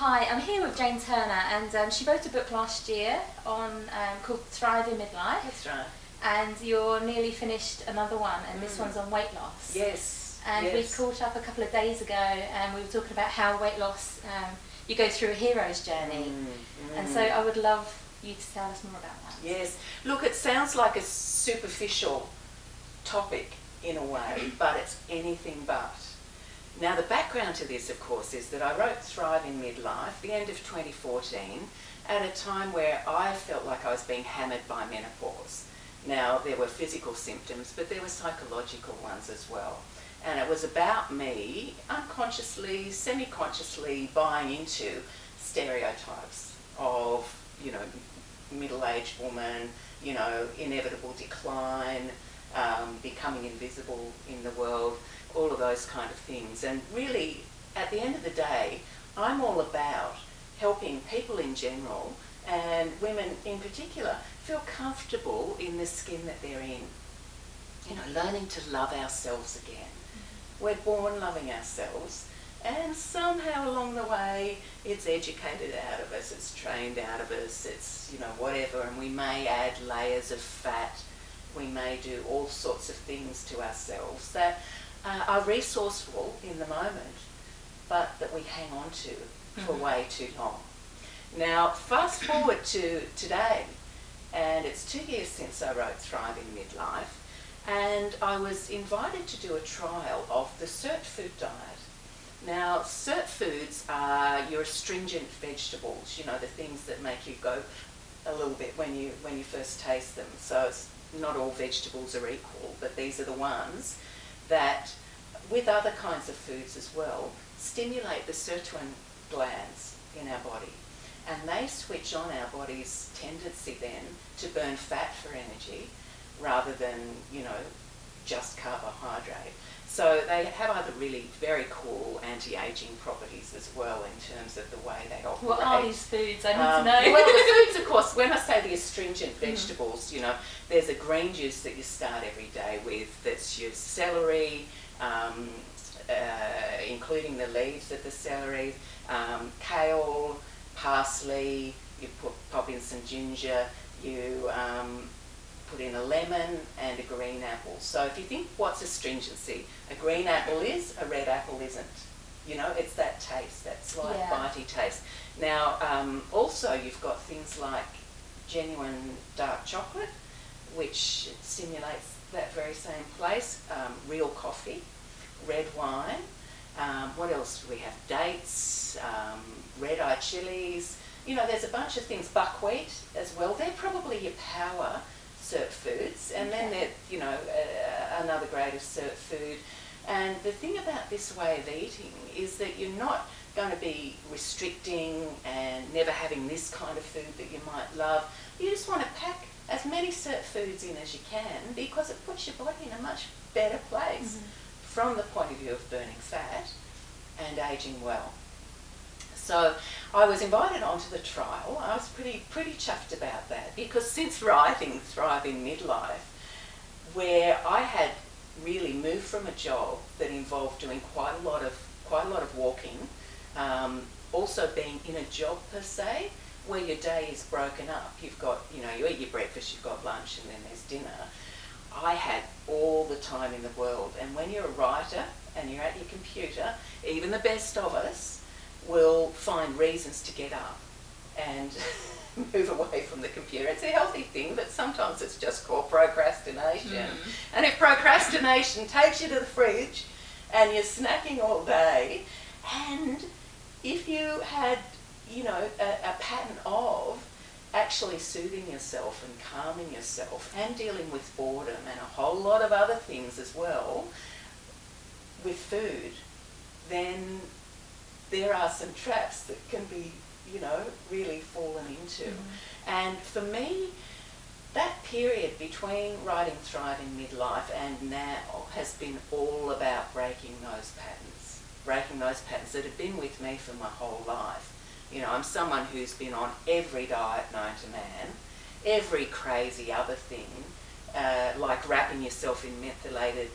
Hi, I'm here with Jane Turner, and she wrote a book last year on called Thrive in Midlife. That's right. And you're nearly finished another one, and this one's on weight loss. Yes. And yes. we caught up a couple of days ago, and we were talking about how weight loss, you go through a hero's journey. And so I would love you to tell us more about that. Yes. Look, it sounds like a superficial topic in a way, but it's anything but. Now, the background to this, of course, is that I wrote Thrive in Midlife, the end of 2014, at a time where I felt like I was being hammered by menopause. Now, there were physical symptoms, but there were psychological ones as well. And it was about me unconsciously, semi-consciously buying into stereotypes of, middle-aged woman, inevitable decline, becoming invisible in the world, all of those kind of things. And really, at the end of the day, I'm all about helping people in general and women in particular feel comfortable in the skin that they're in. Learning to love ourselves again. We're born loving ourselves, and somehow along the way it's educated out of us, it's trained out of us, it's, whatever, and we may add layers of fat, we may do all sorts of things to ourselves that are resourceful in the moment, but that we hang on to for way too long. Now, fast forward to today, and it's 2 years since I wrote Thrive in Midlife, and I was invited to do a trial of the CERT food diet. Now, CERT foods are your astringent vegetables, the things that make you go a little bit when you first taste them. So it's not all vegetables are equal, but these are the ones that, with other kinds of foods as well, stimulate the sirtuin glands in our body. And they switch on our body's tendency then to burn fat for energy rather than, just carbohydrate. So they have other really very cool anti-aging properties as well in terms of the way they operate. What are these foods? I need to know. Well, the foods, of course, when I say the astringent vegetables, there's a green juice that you start every day with that's your celery, including the leaves of the celery, kale, parsley, you pop in some ginger, you put in a lemon and a green apple. So if you think what's astringency, a green apple is, a red apple isn't. It's that taste, that slight bitey taste. Now, also you've got things like genuine dark chocolate, which stimulates that very same place, real coffee, red wine. What else do we have? Dates, red-eye chilies. There's a bunch of things. Buckwheat as well. They're probably your power CERT foods, and then they're, another grade of CERT food. And the thing about this way of eating is that you're not going to be restricting and never having this kind of food that you might love. You just want to pack as many CERT foods in as you can, because it puts your body in a much better place from the point of view of burning fat and aging well. So I was invited onto the trial. I was pretty chuffed about that, because since writing Thrive in Midlife, where I had really moved from a job that involved doing quite a lot of walking, also being in a job per se, where your day is broken up. You've got, you eat your breakfast, you've got lunch, and then there's dinner. I had all the time in the world. And when you're a writer and you're at your computer, even the best of us will find reasons to get up and move away from the computer. It's a healthy thing, but sometimes it's just called procrastination. And if procrastination takes you to the fridge and you're snacking all day, and if you had, a pattern of actually soothing yourself and calming yourself and dealing with boredom and a whole lot of other things as well with food, then there are some traps that can be, really fallen into. And for me, that period between writing Thrive in Midlife and now has been all about breaking those patterns that have been with me for my whole life. I'm someone who's been on every diet known to man, every crazy other thing, like wrapping yourself in methylated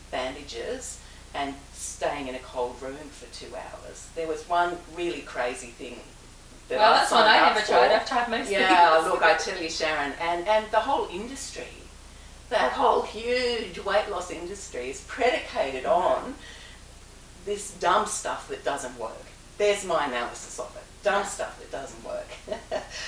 bandages and staying in a cold room for 2 hours. There was one really crazy thing that well, I that's one signed I up never for. tried. I've tried most Yeah, things. look, I tell you, Sharon, and the whole industry, that whole huge weight loss industry is predicated on this dumb stuff that doesn't work. There's my analysis of it. Dumb stuff that doesn't work.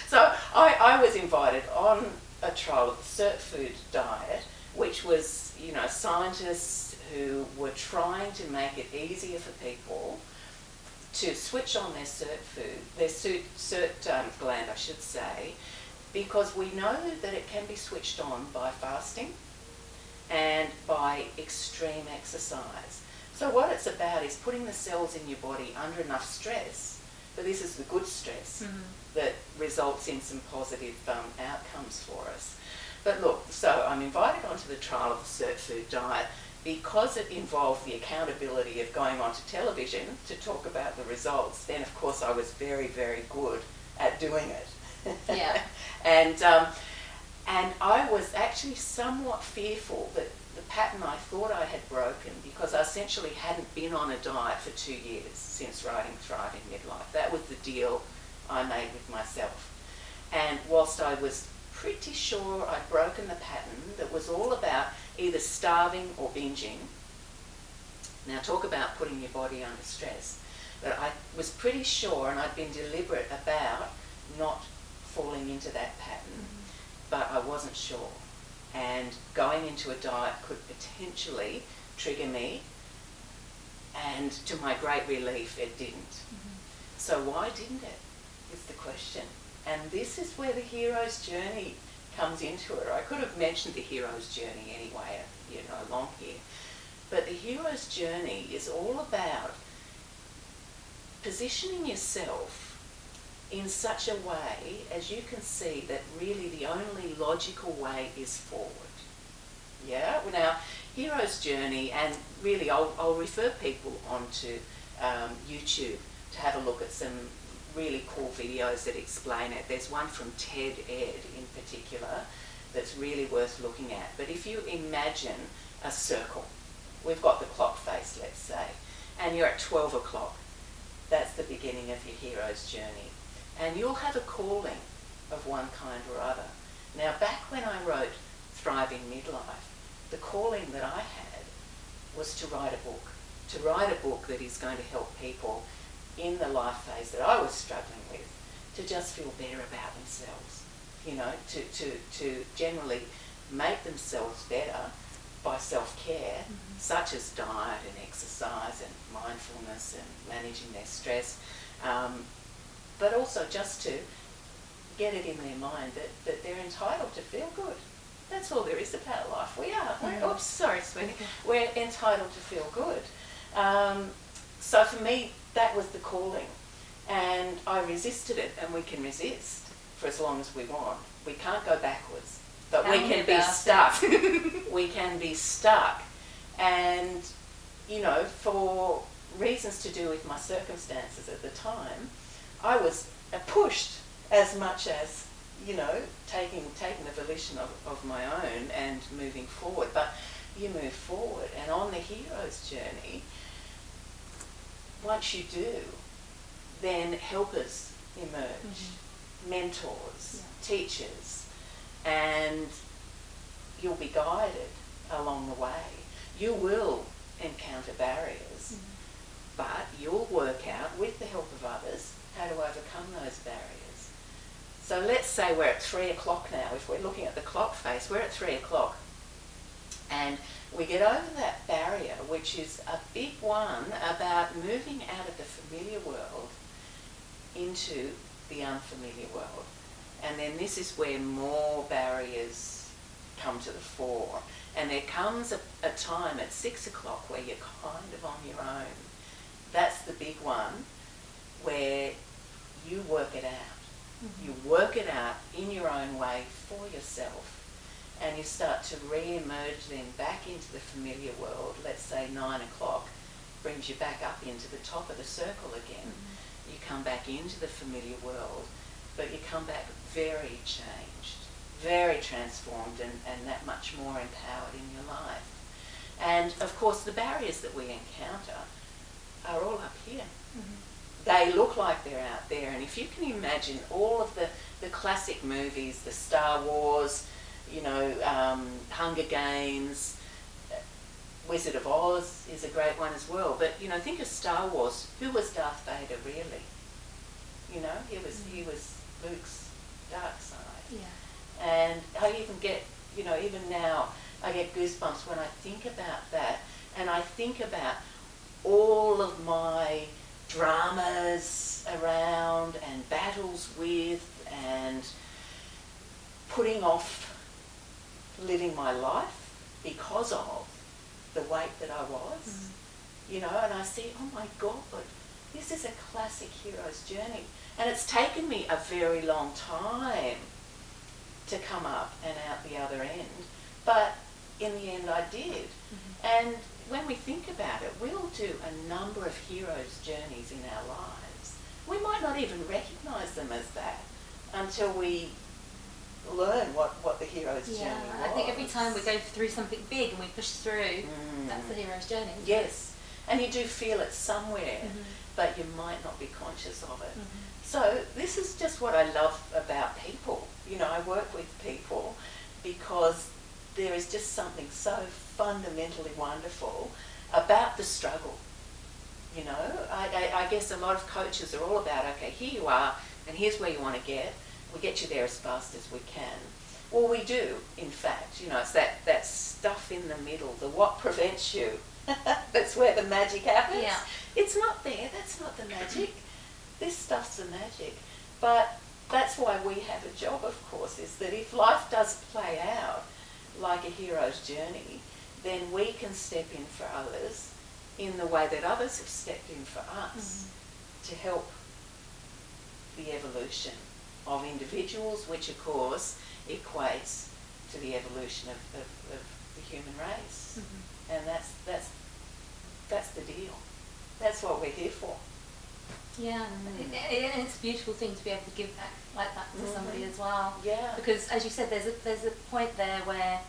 So I was invited on a trial of the cert food diet, which was, you know, scientists who were trying to make it easier for people to switch on their cert food, their cert gland, I should say, because we know that it can be switched on by fasting and by extreme exercise. So what it's about is putting the cells in your body under enough stress, but this is the good stress that results in some positive outcomes for us. But look, so I'm invited onto the trial of the cert food diet because it involved the accountability of going onto television to talk about the results. Then, of course, I was very, very good at doing it. Yeah. And I was actually somewhat fearful that the pattern I thought I had broken, because I essentially hadn't been on a diet for 2 years since writing Thriving Midlife. That was the deal I made with myself. And whilst I was pretty sure I'd broken the pattern that was all about either starving or binging, now talk about putting your body under stress, but I was pretty sure, and I'd been deliberate about not falling into that pattern, but I wasn't sure. And going into a diet could potentially trigger me, and to my great relief, it didn't. So why didn't it, is the question. And this is where the hero's journey comes into it. I could have mentioned the hero's journey anyway, you know, along here. But the hero's journey is all about positioning yourself in such a way as you can see that really the only logical way is forward. Yeah? Now, hero's journey, and really I'll refer people onto YouTube to have a look at some really cool videos that explain it. There's one from Ted Ed in particular that's really worth looking at. But if you imagine a circle, we've got the clock face, let's say, and you're at 12 o'clock. That's the beginning of your hero's journey. And you'll have a calling of one kind or other. Now, back when I wrote Thriving Midlife, the calling that I had was to write a book that is going to help people in the life phase that I was struggling with to just feel better about themselves, you know, to generally make themselves better by self-care, such as diet and exercise and mindfulness and managing their stress, but also just to get it in their mind that they're entitled to feel good. That's all there is about life. We are. Oops, sorry, sweetie. We're entitled to feel good. So for me, that was the calling. And I resisted it, and we can resist for as long as we want. We can't go backwards, but we can be stuck. We can be stuck. And, you know, for reasons to do with my circumstances at the time, I was pushed as much as, you know, taking the volition of my own and moving forward. But you move forward, and on the hero's journey, once you do, then helpers emerge, mentors, teachers, and you'll be guided along the way. You will encounter barriers, but you'll work out, with the help of others, how to overcome those barriers. So let's say we're at 3 o'clock now. If we're looking at the clock face, we're at 3 o'clock. And we get over that barrier, which is a big one about moving out of the familiar world into the unfamiliar world. And then this is where more barriers come to the fore. And there comes a time at 6 o'clock where you're kind of on your own. That's the big one, where you work it out. You work it out in your own way for yourself. And you start to re-emerge then back into the familiar world. Let's say 9 o'clock brings you back up into the top of the circle again. You come back into the familiar world, but you come back very changed, very transformed, and that much more empowered in your life. And of course the barriers that we encounter are all up here. They look like they're out there, and if you can imagine all of the classic movies, the Star Wars, you know, Hunger Games, Wizard of Oz is a great one as well. But you know, think of Star Wars. Who was Darth Vader really? You know, he was Luke's dark side. Yeah. And I even get, you know, even now I get goosebumps when I think about that, and I think about all of my dramas around and battles with and putting off living my life because of the weight that I was, you know, and I see, oh my God, this is a classic hero's journey. And it's taken me a very long time to come up and out the other end, but in the end I did. And when we think about it, we'll do a number of heroes' journeys in our lives. We might not even recognise them as that until we learn what the hero's journey was. I think every time we go through something big and we push through, that's the hero's journey. Yes, and you do feel it somewhere, but you might not be conscious of it. So this is just what I love about people. You know, I work with people because there is just something so fundamentally wonderful about the struggle. You know, I guess a lot of coaches are all about, okay, here you are, and here's where you want to get. We get you there as fast as we can. Well, we do, in fact. You know, it's that stuff in the middle, the what prevents you. That's where the magic happens. Yeah. It's not there. That's not the magic. This stuff's the magic. But that's why we have a job, of course, is that if life does play out like a hero's journey, then we can step in for others in the way that others have stepped in for us to help the evolution of individuals, which of course equates to the evolution of the human race. And that's the deal. That's what we're here for. Yeah, and it's a beautiful thing to be able to give back like that to somebody as well. Yeah. Because as you said, there's a point there where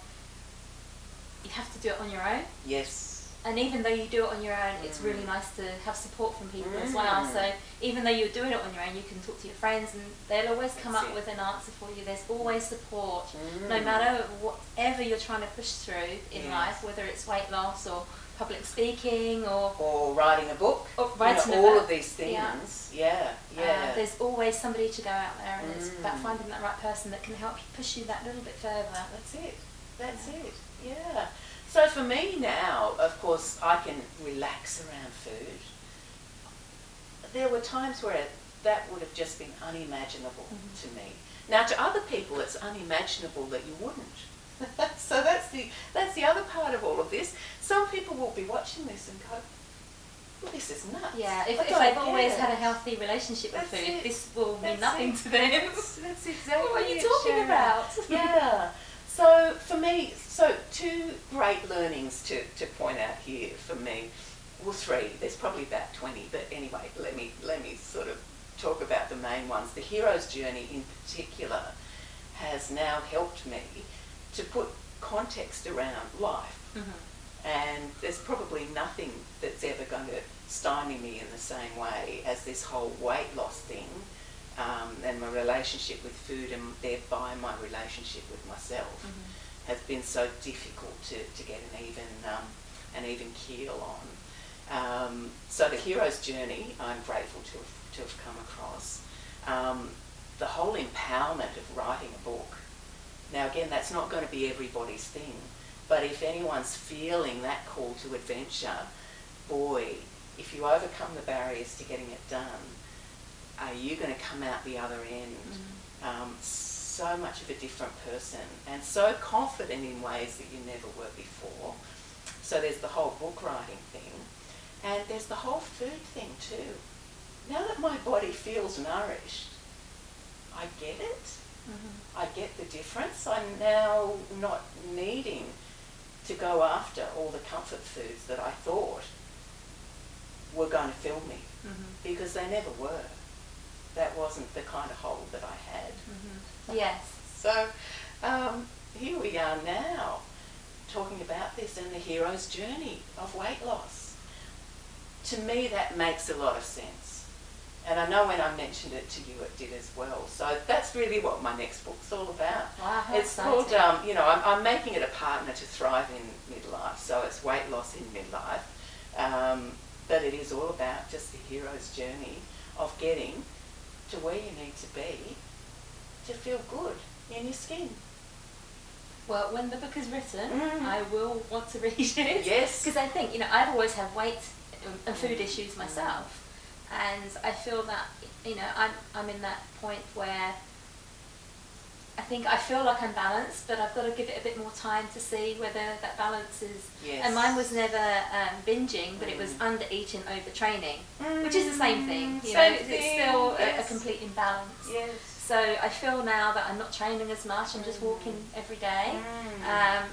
you have to do it on your own. Yes. And even though you do it on your own, it's really nice to have support from people as well. So even though you're doing it on your own, you can talk to your friends and they'll always come up with an answer for you. There's always support, no matter whatever you're trying to push through in life, whether it's weight loss or public speaking or writing a book, or writing you know, all of these things. Yeah. There's always somebody to go out there, and it's about finding that right person that can help you push you that little bit further. That's it. Yeah. So for me now, of course, I can relax around food. There were times where that would have just been unimaginable to me. Now to other people, it's unimaginable that you wouldn't. So that's the other part of all of this. Some people will be watching this and go, well, this is nuts. Yeah, if they've always had a healthy relationship with food, this will mean nothing to them. That's exactly what are you talking about? Yeah. So for me, two great learnings to point out here for me. Well, three. There's probably about 20, but anyway, let me sort of talk about the main ones. The hero's journey in particular has now helped me to put context around life. And there's probably nothing that's ever going to stymie me in the same way as this whole weight loss thing, and my relationship with food, and thereby my relationship with myself has been so difficult to get an even keel on. So the hero's journey, I'm grateful to have come across. The whole empowerment of writing a book. Now again, that's not going to be everybody's thing, but if anyone's feeling that call to adventure, boy, if you overcome the barriers to getting it done, are you going to come out the other end so much of a different person and so confident in ways that you never were before. So there's the whole book writing thing, and there's the whole food thing too. Now that my body feels nourished, I get it. I get the difference. I'm now not needing to go after all the comfort foods that I thought were going to fill me, because they never were. That wasn't the kind of hole that I had. Yes. So here we are now, talking about this and the hero's journey of weight loss. To me, that makes a lot of sense. And I know when I mentioned it to you, it did as well. So that's really what my next book's all about. Wow, how it's exciting. called, I'm making it a partner to thrive in midlife. So it's weight loss in midlife. But it is all about just the hero's journey of getting to where you need to be to feel good in your skin. Well, when the book is written, I will want to read it. Yes. Because I think, I've always had weight and food issues myself. And I feel that, I'm in that point where I feel like I'm balanced, but I've got to give it a bit more time to see whether that balance is... Yes. And mine was never binging, but it was under-eating, over-training, which is the same thing. It's still a complete imbalance. Yes. So I feel now that I'm not training as much. I'm just walking every day, and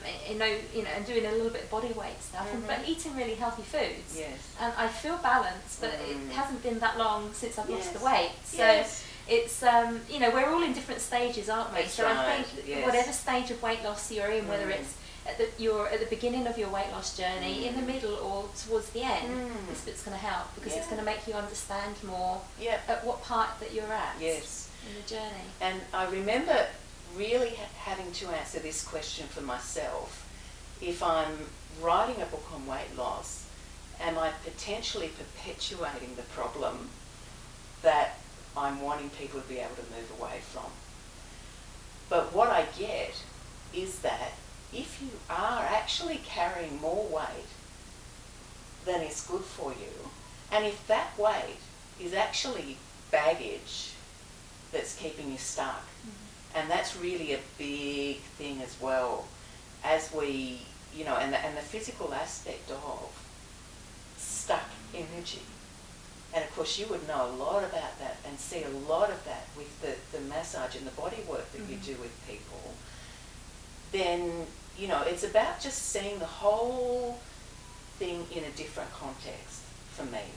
doing a little bit of body weight stuff, but eating really healthy foods. Yes. And I feel balanced, but it hasn't been that long since I've lost the weight. So Yes. it's we're all in different stages, aren't we? That's so right. I think whatever stage of weight loss you're in, whether it's you're at the beginning of your weight loss journey, in the middle, or towards the end, this bit's going to help, because it's going to make you understand more at what part that you're at. Yes. In the journey. And I remember really having to answer this question for myself. If I'm writing a book on weight loss, am I potentially perpetuating the problem that I'm wanting people to be able to move away from? But what I get is that if you are actually carrying more weight than is good for you, and if that weight is actually baggage that's keeping you stuck. And that's really a big thing as well, as we, and the physical aspect of stuck energy. And of course you would know a lot about that and see a lot of that with the massage and the body work that you do with people. Then, it's about just seeing the whole thing in a different context for me.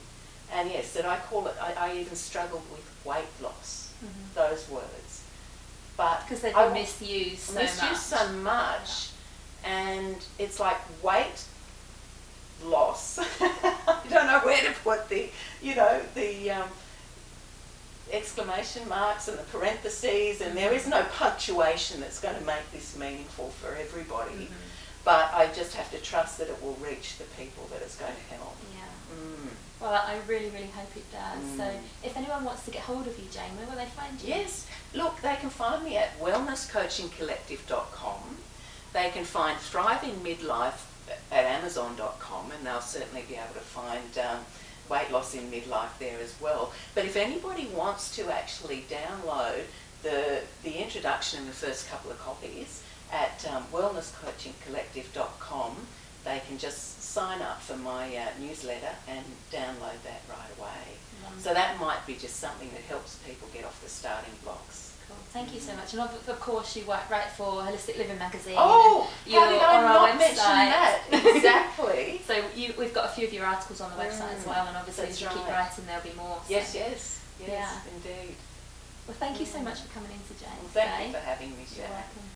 And yes, that I call it, I even struggled with weight loss. Those words, but because they've been misused so much, and it's like weight loss. You don't know where to put the exclamation marks and the parentheses, and there is no punctuation that's going to make this meaningful for everybody. But I just have to trust that it will reach the people that it's going to help. Well, I really, really hope it does. So if anyone wants to get hold of you, Jane, where will they find you? Yes. Look, they can find me at wellnesscoachingcollective.com. They can find Thrive in Midlife at amazon.com, and they'll certainly be able to find Weight Loss in Midlife there as well. But if anybody wants to actually download the introduction and the first couple of copies at wellnesscoachingcollective.com, they can just sign up for my newsletter and download that right away. So that might be just something that helps people get off the starting blocks. Cool. Thank you so much. And of course you write for Holistic Living magazine. Oh, how did I not mention that? Exactly. So we've got a few of your articles on the website as well, and obviously as you keep writing there'll be more. So. Yes, indeed. Well, thank you so much for coming in today. Well, thank you for having me, Sharon. You're welcome.